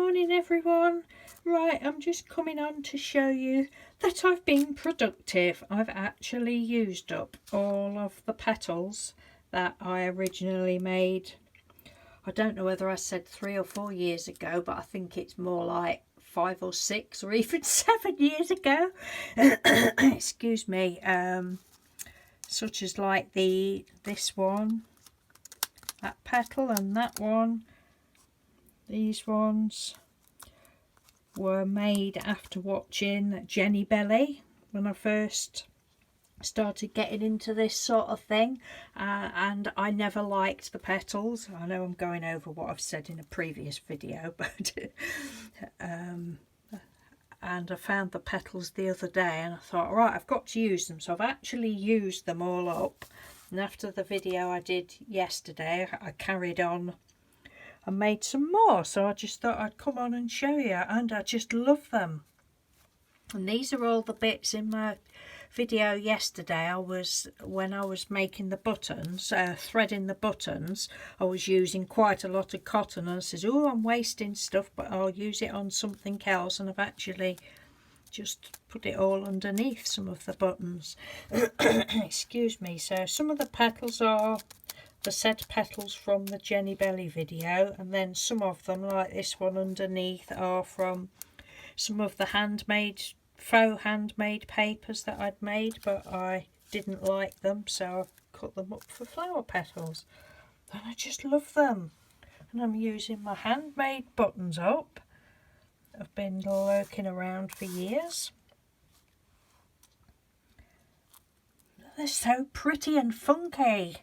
morning everyone. Right, I'm just coming on to show you that I've been productive. I've actually used up all of the petals that I originally made. I don't know whether I said 3 or 4 years ago, but I think it's more like 5 or 6 or even 7 years ago. Excuse me. Such as like this one, that petal, and that one. These ones were made after watching Jennibellie when I first started getting into this sort of thing, and I never liked the petals. I know I'm going over what I've said in a previous video, but and I found the petals the other day and I thought, right, I've got to use them. So I've actually used them all up, and after the video I did yesterday I carried on and made some more, so I just thought I'd come on and show you, and I just love them. And these are all the bits in my video yesterday. When I was making the buttons, threading the buttons, I was using quite a lot of cotton, and I says, oh, I'm wasting stuff, but I'll use it on something else, and I've actually just put it all underneath some of the buttons. Excuse me. So some of the petals are the set petals from the Jennibellie video, and then some of them, like this one underneath, are from some of the faux handmade papers that I'd made, but I didn't like them, so I've cut them up for flower petals, and I just love them. And I'm using my handmade buttons up. I've been lurking around for years. They're so pretty and funky.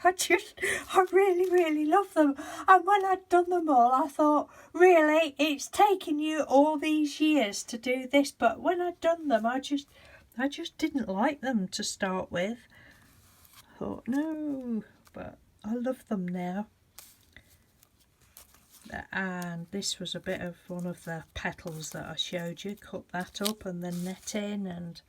I really love them. And when I'd done them all, I thought, really, it's taken you all these years to do this? But when I'd done them, I just didn't like them to start with. I thought, no, but I love them now. And this was a bit of one of the petals that I showed you. Cut that up and then net in, and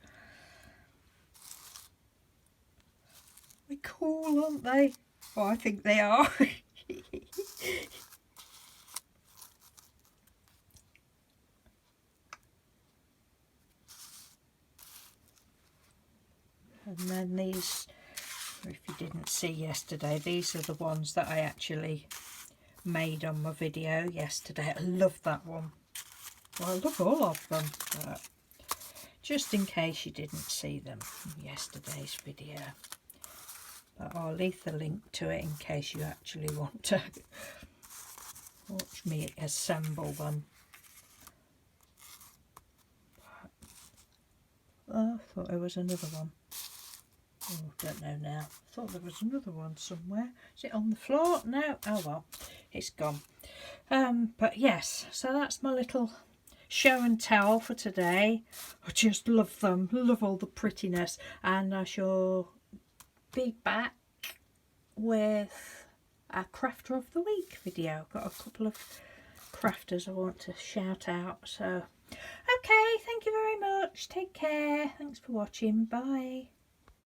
they're cool, aren't they? Oh, I think they are. And then these, if you didn't see yesterday, these are the ones that I actually made on my video yesterday. I love that one. Well, I love all of them, but just in case you didn't see them in yesterday's video. But I'll leave the link to it in case you actually want to watch me assemble them. Oh, I thought there was another one. Oh, don't know now. I thought there was another one somewhere. Is it on the floor? No. Oh well, it's gone. But yes, so that's my little show and tell for today. I just love them. Love all the prettiness, and I shall be back with a crafter of the week video. I've got a couple of crafters I want to shout out. So okay, thank you very much. Take care. Thanks for watching. Bye.